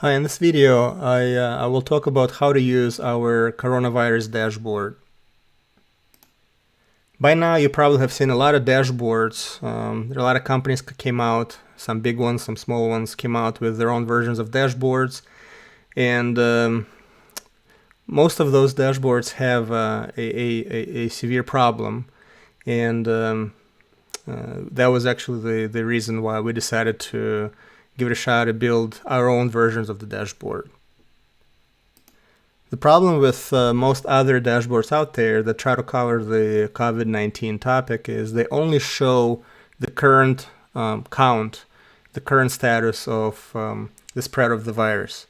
Hi, in this video, I will talk about how to use our coronavirus dashboard. By now, you probably have seen a lot of dashboards. There are a lot of companies came out, some big ones, some small ones came out with their own versions of dashboards. And most of those dashboards have a severe problem. And that was actually the reason why we decided to give it a shot to build our own versions of the dashboard. The problem with most other dashboards out there that try to cover the COVID-19 topic is they only show the current count, the current status of the spread of the virus.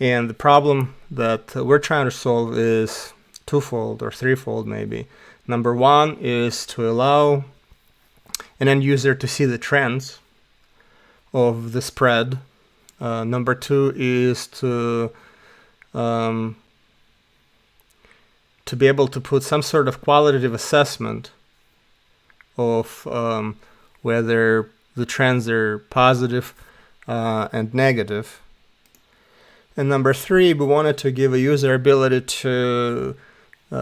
And the problem that we're trying to solve is twofold or threefold maybe. Number one is to allow an end user to see the trends of the spread. Number two is to be able to put some sort of qualitative assessment of whether the trends are positive and negative. And number three, we wanted to give a user ability to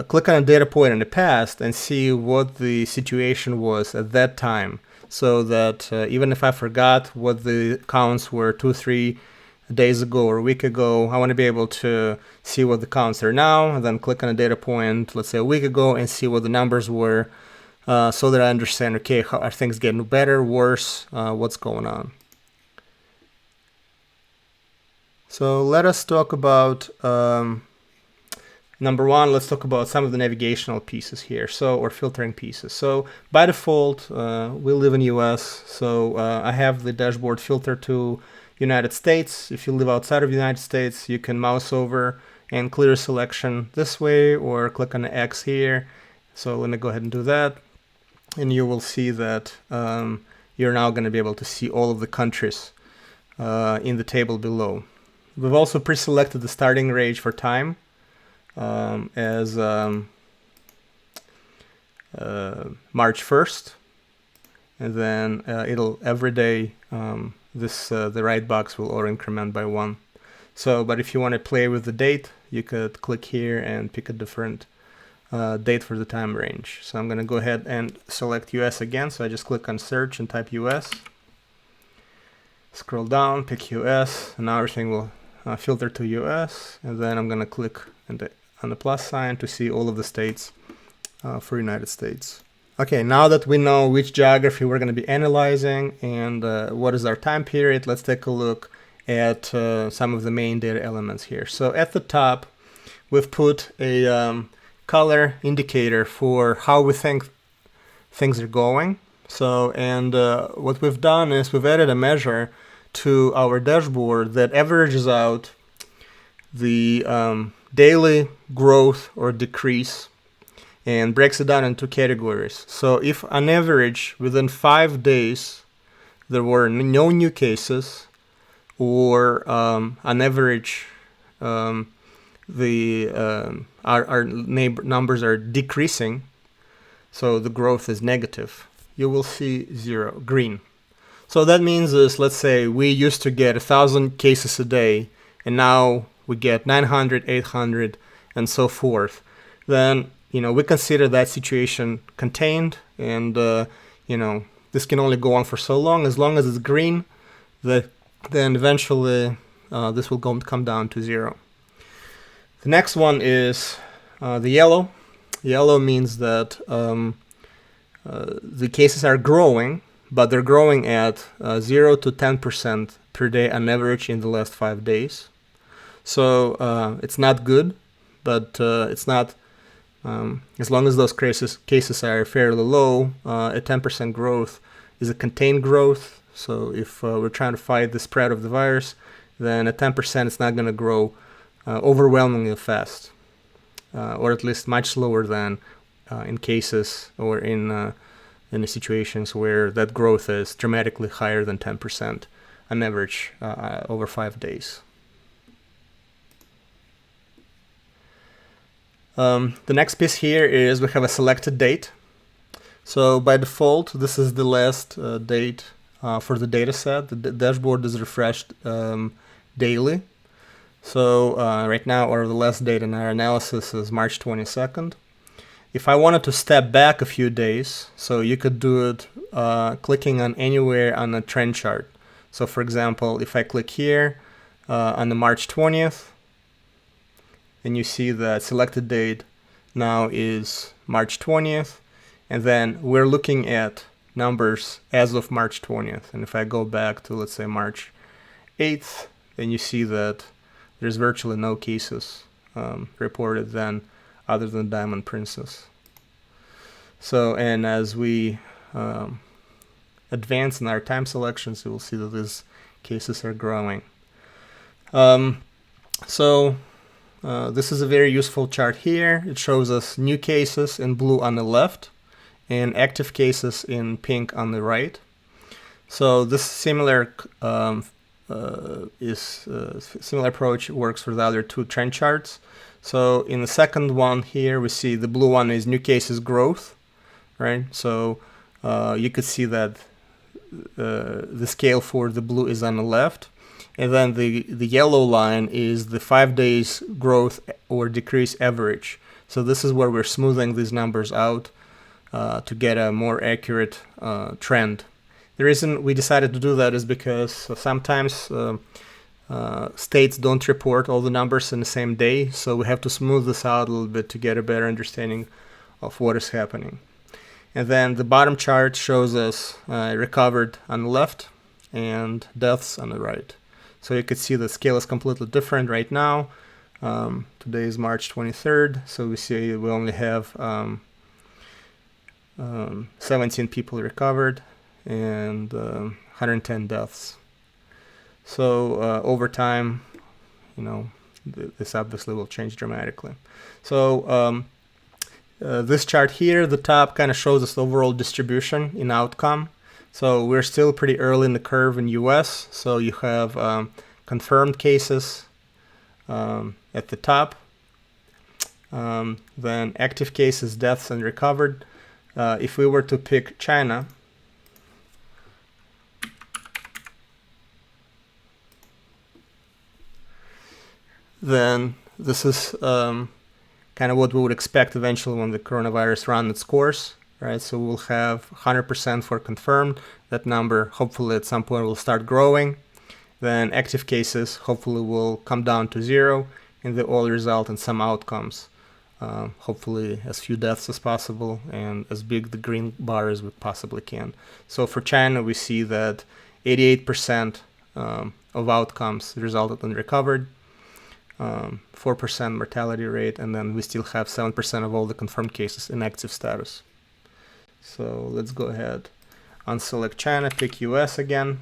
click on a data point in the past and see what the situation was at that time, so that even if I forgot what the counts were 2-3 days ago or a week ago, I want to be able to see what the counts are now, and then click on a data point, let's say a week ago, and see what the numbers were, so that I understand, okay, how are things getting better, worse, what's going on. So let us talk about number one. Let's talk about some of the navigational pieces here, or filtering pieces. So by default, we live in US, so I have the dashboard filter to United States. If you live outside of the United States, you can mouse over and clear a selection this way, or click on the X here. So let me go ahead and do that, and you will see that you're now going to be able to see all of the countries in the table below. We've also pre-selected the starting range for time as March 1st, and then it'll every day the right box will auto increment by 1. So, but if you want to play with the date, you could click here and pick a different date for the time range. So I'm going to go ahead and select US again. So I just click on search and type US. Scroll down, pick US, and now everything will filter to US. And then I'm going to click on the plus sign to see all of the states for United States. Okay, now that we know which geography we're going to be analyzing and what is our time period, let's take a look at some of the main data elements here. So at the top, we've put a color indicator for how we think things are going. So, and what we've done is we've added a measure to our dashboard that averages out the daily growth or decrease and breaks it down into categories. So if on average within 5 days there were no new cases, or on average our numbers are decreasing, so the growth is negative, you will see 0, green. So that means is, let's say we used to get 1,000 cases a day, and now we get 900, 800, and so forth. Then we consider that situation contained, and this can only go on for so long. As long as it's green, then eventually this will come down to 0. The next one is the yellow. Yellow means that the cases are growing, but they're growing at 0 to 10% per day on average in the last 5 days. So it's not good, but it's not, as long as those cases are fairly low, a 10% growth is a contained growth. So if we're trying to fight the spread of the virus, then at 10% it's not going to grow overwhelmingly fast, or at least much slower than in cases or in the situations where that growth is dramatically higher than 10% on average over 5 days. The next piece here is we have a selected date. So by default, this is the last date for the data set. The dashboard is refreshed daily. So right now our last date in our analysis is March 22nd. If I wanted to step back a few days, so you could do it clicking on anywhere on a trend chart. So for example, if I click here on the March 20th, and you see that selected date now is March 20th, and then we're looking at numbers as of March 20th. And if I go back to, let's say, March 8th, then you see that there's virtually no cases reported then other than Diamond Princess. So, and as we advance in our time selections, you will see that these cases are growing. This is a very useful chart here. It shows us new cases in blue on the left and active cases in pink on the right. So this similar similar approach works for the other two trend charts. So in the second one here, we see the blue one is new cases growth, right? So you could see that the scale for the blue is on the left. And then the yellow line is the 5 days growth or decrease average. So this is where we're smoothing these numbers out to get a more accurate trend. The reason we decided to do that is because sometimes states don't report all the numbers in the same day, so we have to smooth this out a little bit to get a better understanding of what is happening. And then the bottom chart shows us recovered on the left and deaths on the right. So you can see the scale is completely different right now. Today is March 23rd, so we see we only have 17 people recovered and 110 deaths. So over time, this obviously will change dramatically. So this chart here, the top kind of shows us the overall distribution in outcome. So we're still pretty early in the curve in US. So you have confirmed cases at the top, then active cases, deaths, and recovered. If we were to pick China, then this is kind of what we would expect eventually when the coronavirus runs its course, right? So we'll have 100% for confirmed. That number hopefully at some point will start growing. Then active cases hopefully will come down to 0, and they all result in some outcomes. Hopefully as few deaths as possible and as big the green bar as we possibly can. So for China, we see that 88% of outcomes resulted in recovered, 4% mortality rate, and then we still have 7% of all the confirmed cases in active status. So let's go ahead, unselect China, pick US again.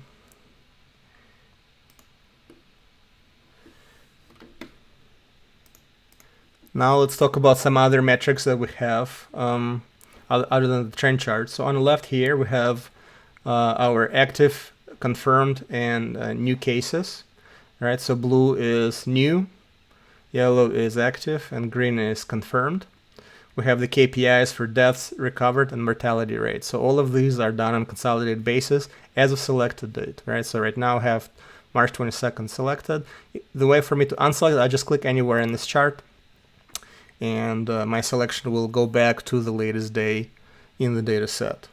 Now let's talk about some other metrics that we have other than the trend chart. So on the left here, we have our active, confirmed, and new cases. Right? So blue is new, yellow is active, and green is confirmed. We have the KPIs for deaths, recovered, and mortality rate. So all of these are done on a consolidated basis as of selected date. Right? So right now I have March 22nd selected. The way for me to unselect it, I just click anywhere in this chart, and my selection will go back to the latest day in the data set.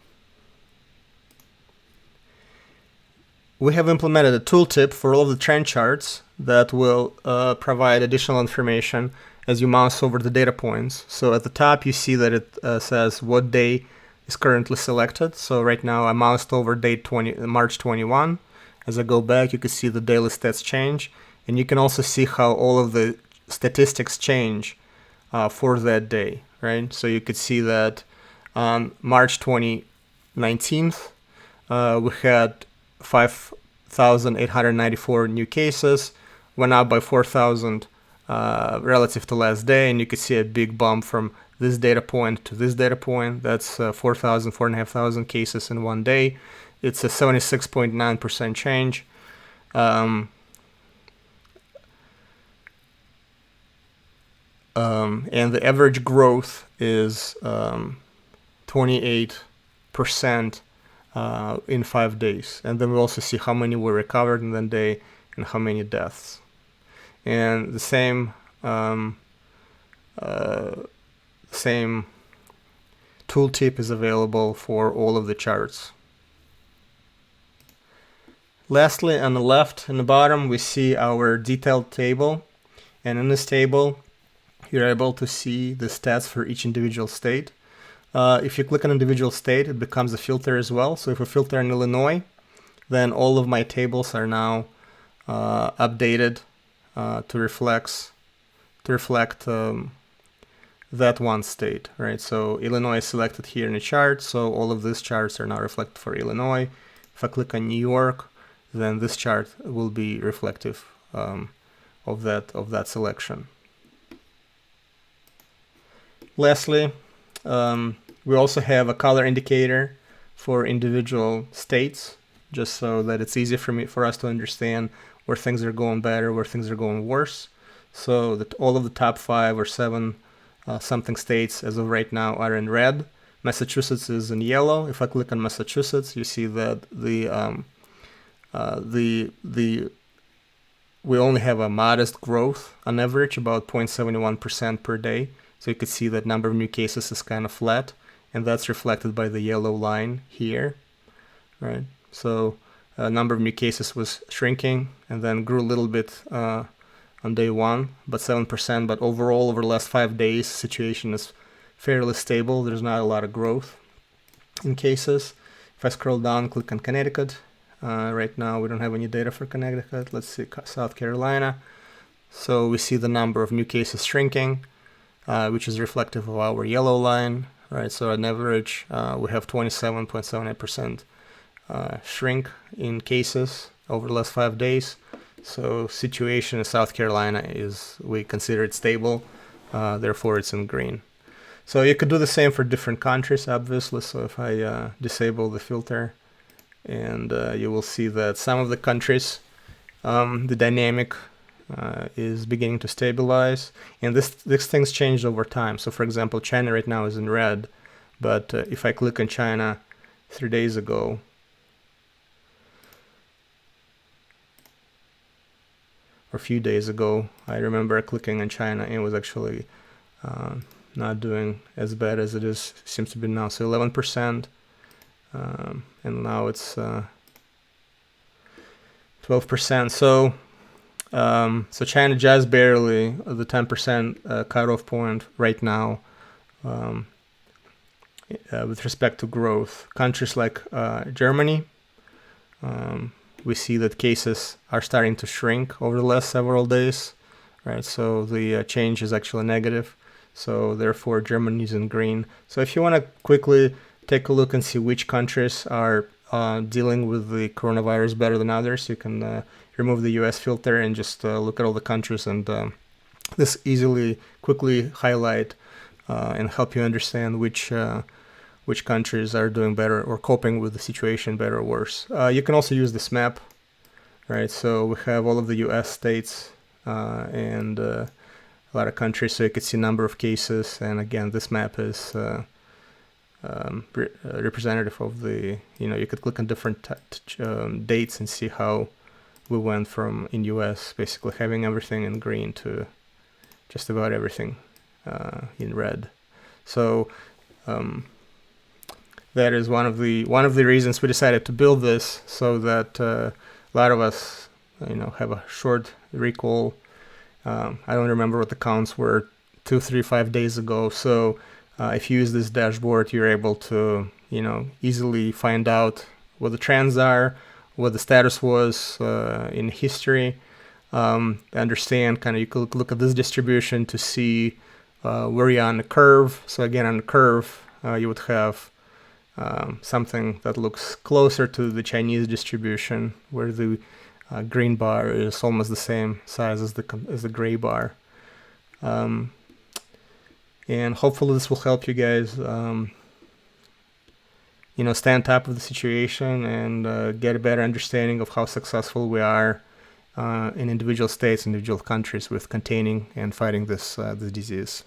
We have implemented a tooltip for all of the trend charts that will provide additional information as you mouse over the data points. So at the top you see that it says what day is currently selected. So right now I moused over date March 21. As I go back, you can see the daily stats change, and you can also see how all of the statistics change for that day, right? So you could see that on March 2019, we had 5,894 new cases, went up by 4,000 relative to last day, and you could see a big bump from this data point to this data point. That's 4,000, 4,500 cases in one day. It's a 76.9% change. And the average growth is 28% in 5 days. And then we also see how many were recovered in that day and how many deaths. and the same tooltip is available for all of the charts. Lastly, on the left and the bottom, we see our detailed table, and in this table you're able to see the stats for each individual state. If you click on individual state, it becomes a filter as well. So if we filter in Illinois, then all of my tables are now updated to reflect that one state, right? So Illinois is selected here in the chart, so all of these charts are now reflected for Illinois. If I click on New York, then this chart will be reflective of that selection. Lastly, we also have a color indicator for individual states, just so that it's easier for us to understand where things are going better, where things are going worse. So that all of the top 5 or 7 something states as of right now are in red. Massachusetts is in yellow. If I click on Massachusetts, you see that we only have a modest growth on average, about 0.71% per day. So you could see that number of new cases is kind of flat, and that's reflected by the yellow line here, right? So number of new cases was shrinking and then grew a little bit on day 1, but 7%. But overall, over the last 5 days, the situation is fairly stable. There's not a lot of growth in cases. If I scroll down, click on Connecticut. Right now, we don't have any data for Connecticut. Let's see South Carolina. So we see the number of new cases shrinking, which is reflective of our yellow line, right? So on average, we have 27.78% shrink in cases over the last 5 days. So situation in South Carolina is, we consider it stable, therefore it's in green. So you could do the same for different countries, obviously. So if I disable the filter, and you will see that some of the countries, the dynamic is beginning to stabilize, and these things changed over time. So for example, China right now is in red, but if I click on China 3 days ago, or a few days ago, I remember clicking on China and it was actually not doing as bad as it seems to be now. So 11%, and now it's 12%. So China just barely the 10% cutoff point right now with respect to growth. Countries like Germany, we see that cases are starting to shrink over the last several days, right? So the change is actually negative. So therefore, Germany is in green. So if you want to quickly take a look and see which countries are dealing with the coronavirus better than others, you can remove the US filter and just look at all the countries, and this quickly highlight and help you understand which countries are doing better or coping with the situation better or worse. You can also use this map, right? So we have all of the US states and a lot of countries, so you can see number of cases. And again, this map is representative of the, you could click on different dates and see how we went from, in US, basically having everything in green to just about everything in red. So that is one of the reasons we decided to build this, so that a lot of us, have a short recall. I don't remember what the counts were 2, 3, 5 days ago. So if you use this dashboard, you're able to, easily find out what the trends are, what the status was in history. Understand, you could look at this distribution to see where you're on the curve. So again, on the curve, you would have something that looks closer to the Chinese distribution, where the green bar is almost the same size as the gray bar. And hopefully this will help you guys, stay on top of the situation and get a better understanding of how successful we are in individual states, individual countries with containing and fighting this disease.